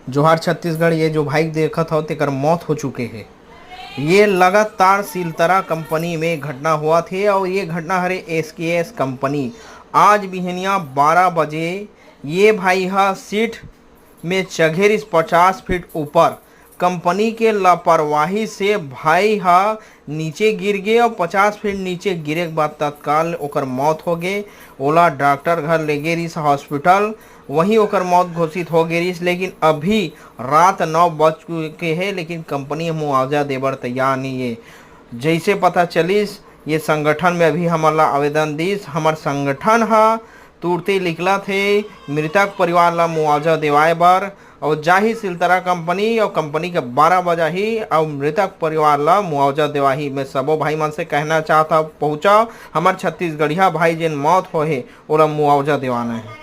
जोहार छत्तीसगढ़। ये जो भाई देखत हो तेकर मौत हो चुके है। ये लगातार सिलतरा कंपनी में घटना हुआ थे और ये घटना हरे एसकेएस कंपनी। आज बिहनिया 12 बजे ये भाई हा सीट में चघेर इस 50 फीट ऊपर कंपनी के लापरवाही से भाई हा नीचे गिर गए और 50 फीट नीचे गिरे के बाद तत्काल ओकर मौत हो गए। ओला डॉक्टर घर ले गए इस हॉस्पिटल, वहीं ओकर मौत घोषित हो गई। लेकिन अभी रात 9 बज चुके हैं लेकिन कंपनी मुआवजा देवर तैयार नहीं है। जैसे पता चलिस ये संगठन में अभी हमारा आवेदन दिस, हमार संगठन हा तुरते निकला थे मृतक परिवार ला मुआवजा दिवाए बर और जाही सिलतरा कंपनी और कंपनी के 12 बजा ही और मृतक परिवार ला मुआवजा दिवाही। मैं सबो भाई मन से कहना चाहता पहुँचाओ हमार छत्तीसगढ़िया भाई जिन मौत हो है ओला मुआवजा दिवाना है।